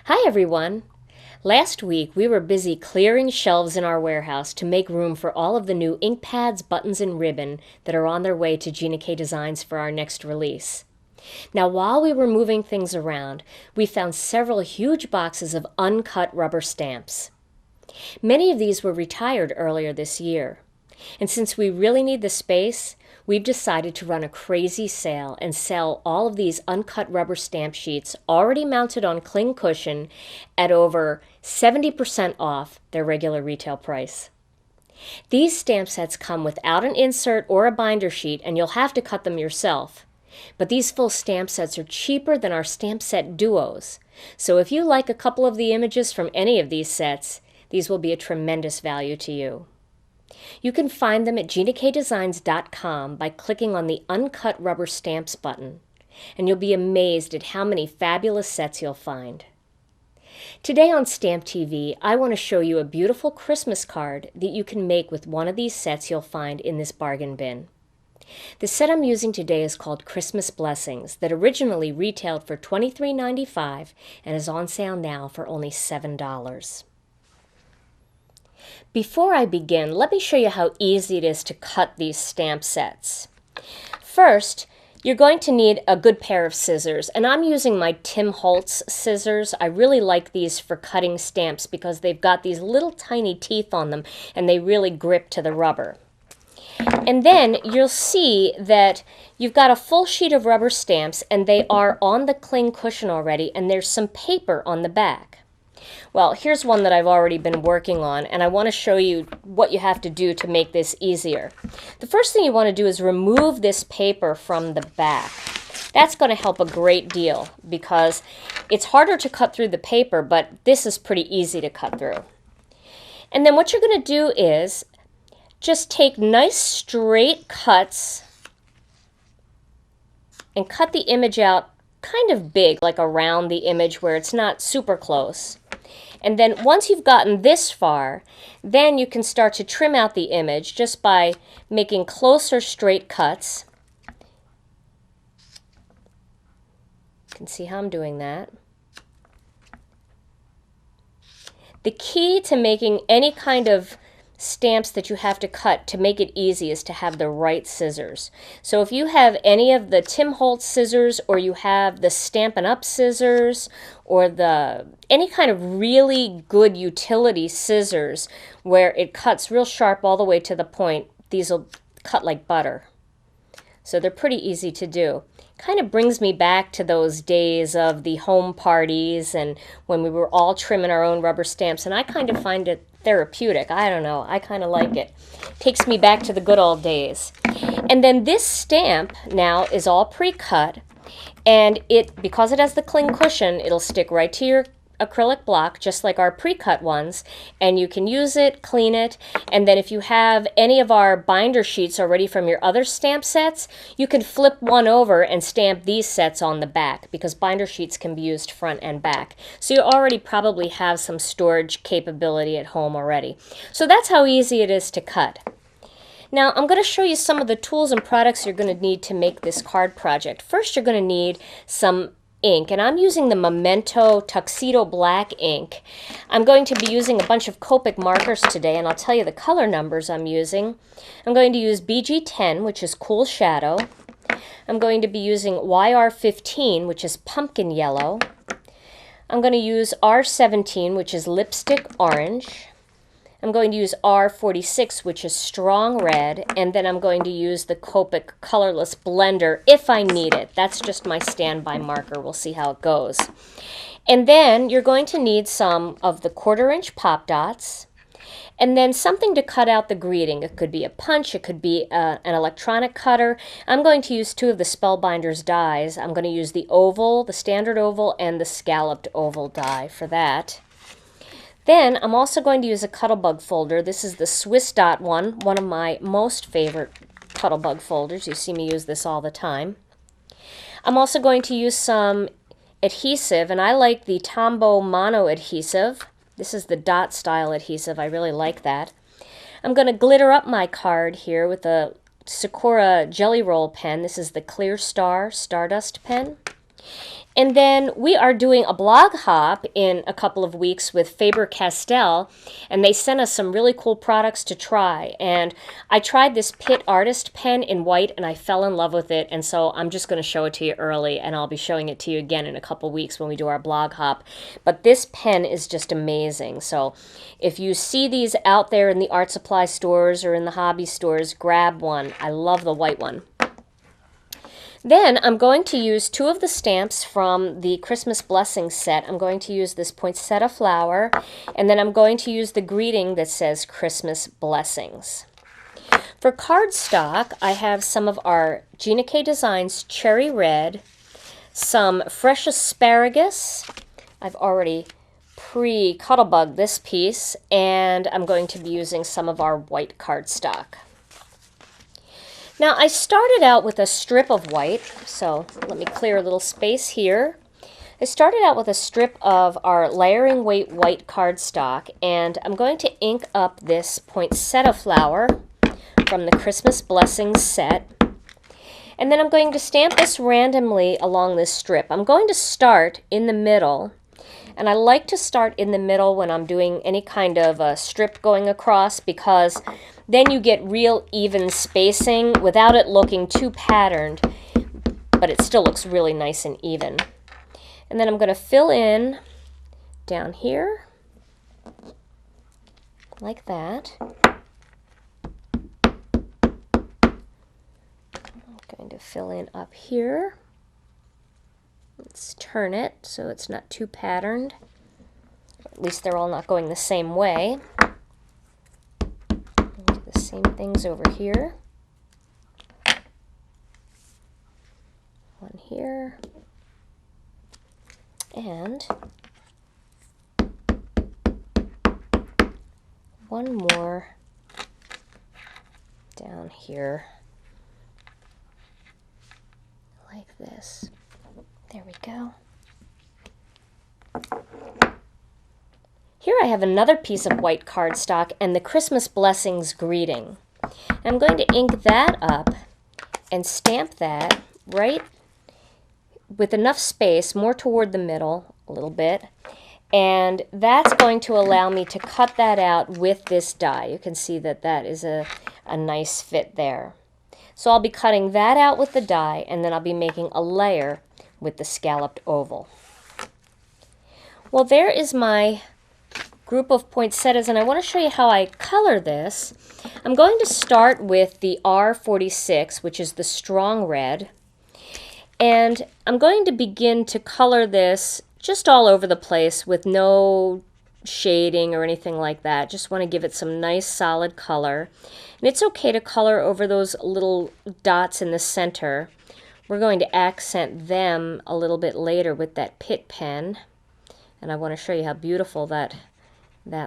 Hi everyone! Last week we were busy clearing shelves in our warehouse to make room for all of the new ink pads, buttons, and ribbon that are on their way to Gina Designs for our next release. Now while we were moving things around, we found several huge boxes of uncut rubber stamps. Many of these were retired earlier this year. And since we really need the space, we've decided to run a crazy sale and sell all of these uncut rubber stamp sheets already mounted on cling cushion at over 70% off their regular retail price. These stamp sets come without an insert or a binder sheet, and you'll have to cut them yourself. But these full stamp sets are cheaper than our stamp set duos. So if you like a couple of the images from any of these sets, these will be a tremendous value to you. You can find them at GinaKDesigns.com by clicking on the Uncut Rubber Stamps button, and you'll be amazed at how many fabulous sets you'll find. Today on Stamp TV, I want to show you a beautiful Christmas card that you can make with one of these sets you'll find in this bargain bin. The set I'm using today is called Christmas Blessings, that originally retailed for $23.95 and is on sale now for only $7. Before I begin, let me show you how easy it is to cut these stamp sets. First, you're going to need a good pair of scissors, and I'm using my Tim Holtz scissors. I really like these for cutting stamps because they've got these little tiny teeth on them and they really grip to the rubber. And then you'll see that you've got a full sheet of rubber stamps and they are on the cling cushion already, and there's some paper on the back. Well, here's one that I've already been working on, and I want to show you what you have to do to make this easier. The first thing you want to do is remove this paper from the back. That's going to help a great deal because it's harder to cut through the paper, but this is pretty easy to cut through. And then what you're going to do is just take nice straight cuts and cut the image out kind of big, like around the image where it's not super close. And then once you've gotten this far, then you can start to trim out the image just by making closer straight cuts. You can see how I'm doing that. The key to making any kind of stamps that you have to cut to make it easy is to have the right scissors. So if you have any of the Tim Holtz scissors, or you have the Stampin' Up scissors, or any kind of really good utility scissors where it cuts real sharp all the way to the point, these will cut like butter. So they're pretty easy to do. Kind of brings me back to those days of the home parties and when we were all trimming our own rubber stamps, and I kind of find it therapeutic. I don't know, I kind of like it. Takes me back to the good old days. And then this stamp now is all pre-cut, and because it has the cling cushion, it'll stick right to your acrylic block just like our pre-cut ones, and you can use it, clean it, and then if you have any of our binder sheets already from your other stamp sets, you can flip one over and stamp these sets on the back because binder sheets can be used front and back. So you already probably have some storage capability at home already. So that's how easy it is to cut. Now I'm going to show you some of the tools and products you're going to need to make this card project. First, you're going to need some ink, and I'm using the Memento Tuxedo Black ink. I'm going to be using a bunch of Copic Markers today, and I'll tell you the color numbers I'm using. I'm going to use BG10, which is Cool Shadow. I'm going to be using YR15, which is Pumpkin Yellow. I'm going to use R17, which is Lipstick Orange. I'm going to use R46, which is Strong Red, and then I'm going to use the Copic Colorless Blender if I need it. That's just my standby marker. We'll see how it goes. And then you're going to need some of the 1/4 inch pop dots, and then something to cut out the greeting. It could be a punch, it could be an electronic cutter. I'm going to use 2 of the Spellbinders dies. I'm going to use the oval, the standard oval, and the scalloped oval die for that. Then I'm also going to use a Cuttlebug folder. This is the Swiss Dot one of my most favorite Cuttlebug folders. You see me use this all the time. I'm also going to use some adhesive, and I like the Tombow Mono adhesive. This is the dot style adhesive. I really like that. I'm going to glitter up my card here with a Sakura Jelly Roll pen. This is the Clear Star Stardust Pen. And then we are doing a blog hop in a couple of weeks with Faber-Castell, and they sent us some really cool products to try. And I tried this Pitt artist pen in white, and I fell in love with it, and so I'm just going to show it to you early, and I'll be showing it to you again in a couple of weeks when we do our blog hop. But this pen is just amazing. So if you see these out there in the art supply stores or in the hobby stores, grab one. I love the white one. Then I'm going to use two of the stamps from the Christmas Blessings set. I'm going to use this poinsettia flower, and then I'm going to use the greeting that says Christmas Blessings. For cardstock, I have some of our Gina K Designs Cherry Red, some fresh asparagus. I've already pre-Cuttlebug this piece, and I'm going to be using some of our white cardstock. Now, I started out with a strip of white, so let me clear a little space here. I started out with a strip of our layering weight white cardstock, and I'm going to ink up this poinsettia flower from the Christmas Blessings set. And then I'm going to stamp this randomly along this strip. I'm going to start in the middle, and I like to start in the middle when I'm doing any kind of a strip going across, because then you get real even spacing without it looking too patterned, but it still looks really nice and even. And then I'm going to fill in down here, like that. I'm going to fill in up here. Let's turn it so it's not too patterned. At least they're all not going the same way. Do the same things over here. One here. And one more down here, like this. There we go. Here I have another piece of white cardstock and the Christmas Blessings greeting. I'm going to ink that up and stamp that right with enough space, more toward the middle a little bit, and that's going to allow me to cut that out with this die. You can see that that is a nice fit there. So I'll be cutting that out with the die, and then I'll be making a layer with the scalloped oval. Well, there is my group of poinsettias, and I want to show you how I color this. I'm going to start with the R46, which is the strong red, and I'm going to begin to color this just all over the place with no shading or anything like that. Just want to give it some nice solid color. And it's okay to color over those little dots in the center. We're going to accent them a little bit later with that Pitt pen, and I want to show you how beautiful that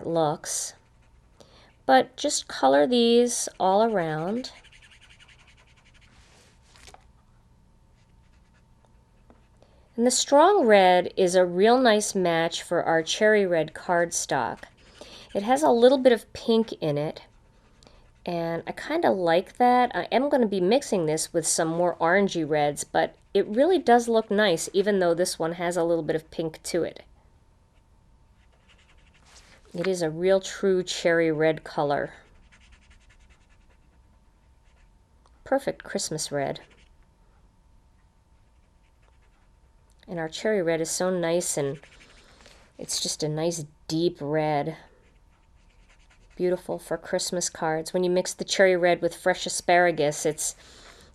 looks. But just color these all around. And the strong red is a real nice match for our cherry red cardstock. It has a little bit of pink in it, and I kind of like that. I am going to be mixing this with some more orangey reds, but it really does look nice, even though this one has a little bit of pink to it. It is a real true cherry red color. Perfect Christmas red. And our cherry red is so nice, and it's just a nice deep red. Beautiful for Christmas cards. When you mix the cherry red with fresh asparagus, it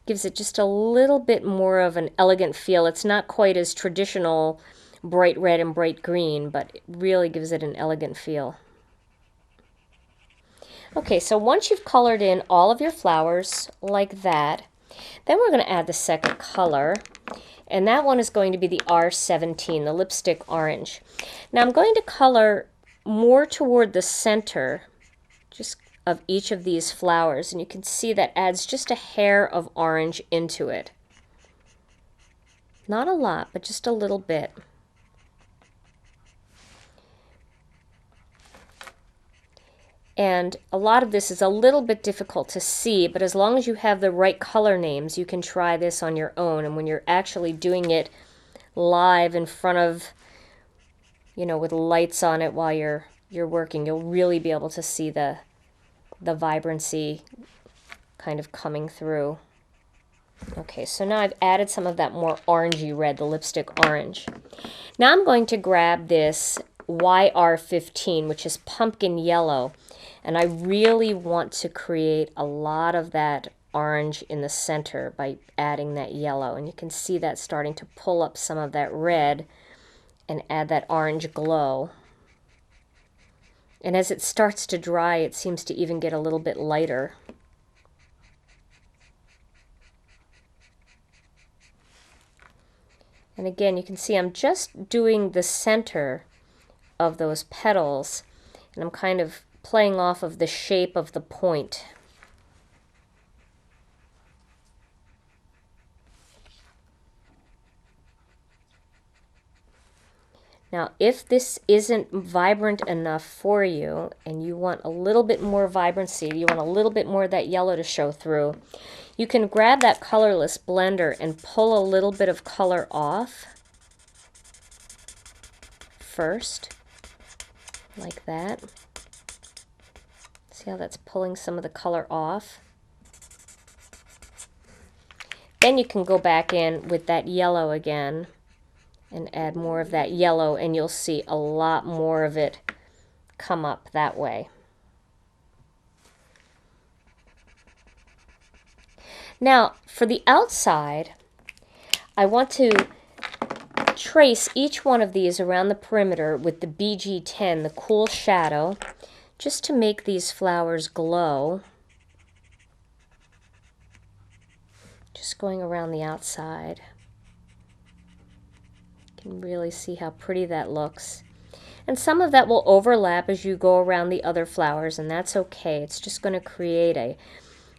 gives it just a little bit more of an elegant feel. It's not quite as traditional bright red and bright green, but it really gives it an elegant feel. Okay, so once you've colored in all of your flowers like that, then we're going to add the second color. And that one is going to be the R17, the lipstick orange. Now I'm going to color more toward the center just of each of these flowers, and you can see that adds just a hair of orange into it. Not a lot, but just a little bit. And a lot of this is a little bit difficult to see, but as long as you have the right color names, you can try this on your own. And when you're actually doing it live in front of, you know, with lights on it while you're working, you'll really be able to see the vibrancy kind of coming through. Okay, so now I've added some of that more orangey red, the lipstick orange. Now I'm going to grab this YR15, which is pumpkin yellow, and I really want to create a lot of that orange in the center by adding that yellow, and you can see that starting to pull up some of that red and add that orange glow. And as it starts to dry, it seems to even get a little bit lighter. And again, you can see I'm just doing the center of those petals, and I'm kind of playing off of the shape of the point. Now, if this isn't vibrant enough for you and you want a little bit more vibrancy, you want a little bit more of that yellow to show through, you can grab that colorless blender and pull a little bit of color off first, like that. See how that's pulling some of the color off? Then you can go back in with that yellow again and add more of that yellow, and you'll see a lot more of it come up that way. Now, for the outside, I want to trace each one of these around the perimeter with the BG10, the cool shadow, just to make these flowers glow. Just going around the outside. You can really see how pretty that looks. And some of that will overlap as you go around the other flowers, and that's okay. It's just going to create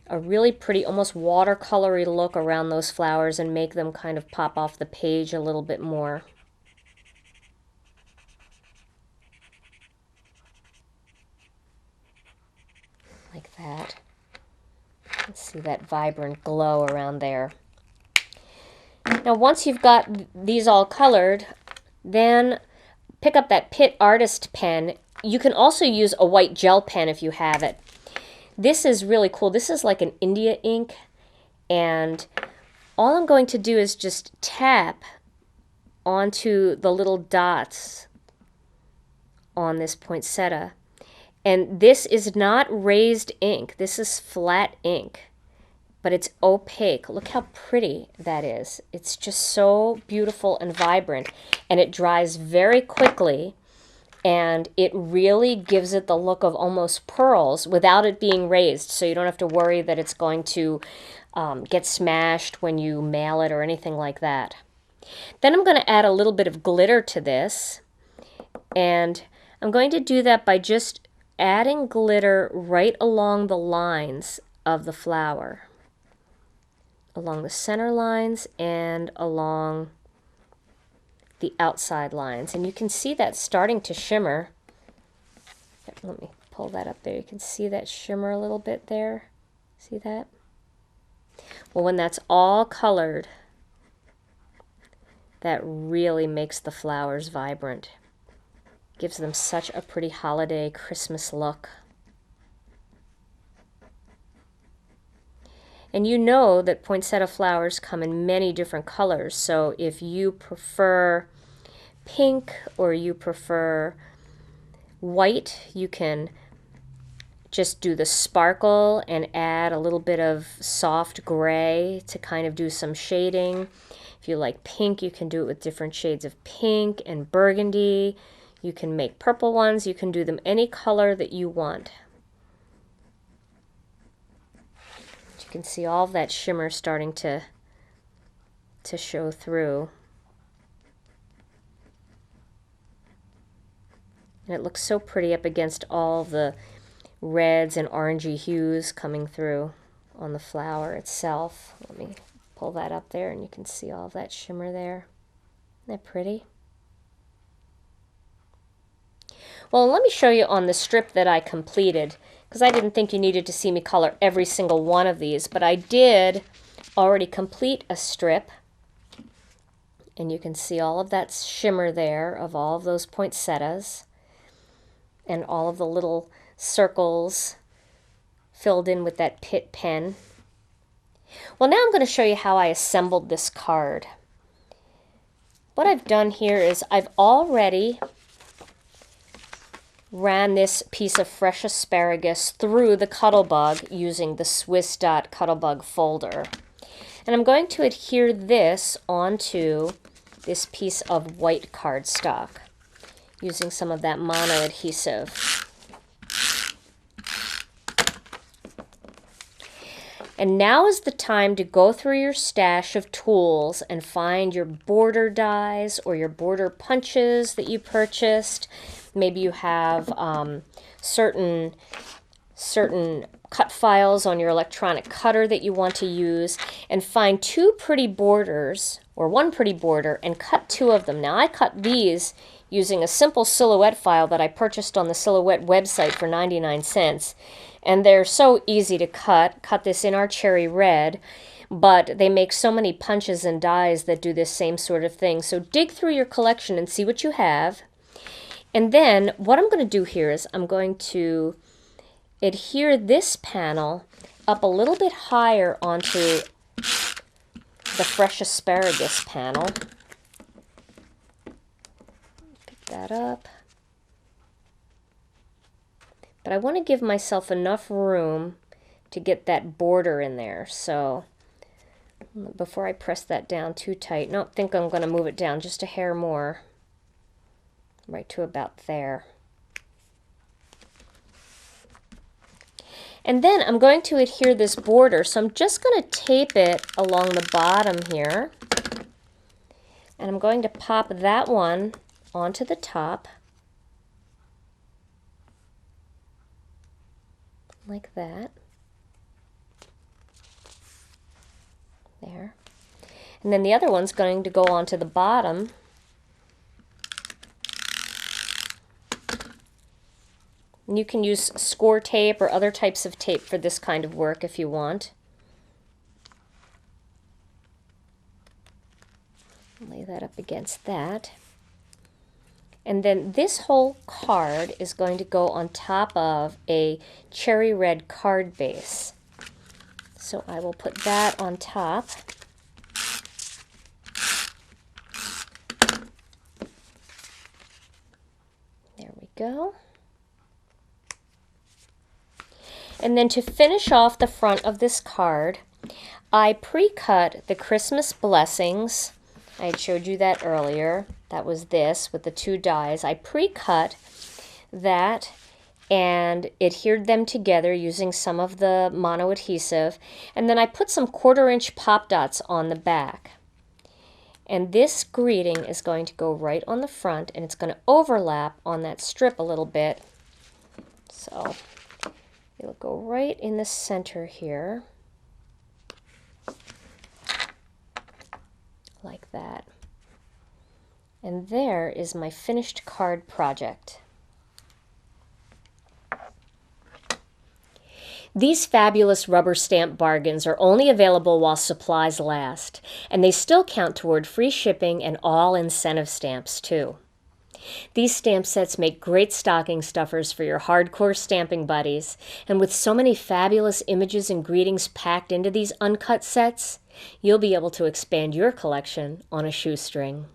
a really pretty, almost watercolory look around those flowers and make them kind of pop off the page a little bit more. Like that. Let's see that vibrant glow around there. Now once you've got these all colored, then pick up that Pitt Artist Pen. You can also use a white gel pen if you have it. This is really cool. This is like an India ink, and all I'm going to do is just tap onto the little dots on this poinsettia. And this is not raised ink. This is flat ink, but it's opaque. Look how pretty that is. It's just so beautiful and vibrant, and it dries very quickly, and it really gives it the look of almost pearls without it being raised, so you don't have to worry that it's going to get smashed when you mail it or anything like that. Then I'm going to add a little bit of glitter to this, and I'm going to do that by just adding glitter right along the lines of the flower, along the center lines and along the outside lines. And you can see that starting to shimmer. Let me pull that up there. You can see that shimmer a little bit there. See that? Well, when that's all colored, that really makes the flowers vibrant. Gives them such a pretty holiday Christmas look. And you know that poinsettia flowers come in many different colors, so if you prefer pink or you prefer white, you can just do the sparkle and add a little bit of soft gray to kind of do some shading. If you like pink, you can do it with different shades of pink and burgundy. You can make purple ones. You can do them any color that you want. You can see all of that shimmer starting to show through. And it looks so pretty up against all the reds and orangey hues coming through on the flower itself. Let me pull that up there and you can see all of that shimmer there. Isn't that pretty? Well, let me show you on the strip that I completed, because I didn't think you needed to see me color every single one of these, but I did already complete a strip And you can see all of that shimmer there of all of those poinsettias and all of the little circles filled in with that Pitt pen. Well, now I'm going to show you how I assembled this card. What I've done here is I've already ran this piece of fresh asparagus through the Cuttlebug using the Swiss Dot Cuttlebug Folder. And I'm going to adhere this onto this piece of white cardstock using some of that mono adhesive. And now is the time to go through your stash of tools and find your border dies or your border punches that you purchased. Maybe you have certain cut files on your electronic cutter that you want to use, and find two pretty borders or one pretty border and cut two of them. Now I cut these using a simple silhouette file that I purchased on the Silhouette website for 99 cents. And they're so easy to cut. Cut this in our cherry red, but they make so many punches and dies that do this same sort of thing. So dig through your collection and see what you have. And then what I'm going to do here is I'm going to adhere this panel up a little bit higher onto the fresh asparagus panel. Pick that up. But I want to give myself enough room to get that border in there. So before I press that down too tight, no, I think I'm going to move it down just a hair more, right to about there. And then I'm going to adhere this border, so I'm just going to tape it along the bottom here. And I'm going to pop that one onto the top. Like that. There. And then the other one's going to go onto the bottom. And you can use score tape or other types of tape for this kind of work if you want. Lay that up against that. And then this whole card is going to go on top of a cherry red card base. So I will put that on top. There we go. And then to finish off the front of this card, I pre-cut the Christmas blessings. I had showed you that earlier. That was this with the two dies. I pre-cut that and adhered them together using some of the mono adhesive. And then I put some 1/4 inch pop dots on the back. And this greeting is going to go right on the front, and it's going to overlap on that strip a little bit. So it'll go right in the center here. Like that. And there is my finished card project. These fabulous rubber stamp bargains are only available while supplies last, and they still count toward free shipping and all incentive stamps too. These stamp sets make great stocking stuffers for your hardcore stamping buddies, and with so many fabulous images and greetings packed into these uncut sets, you'll be able to expand your collection on a shoestring.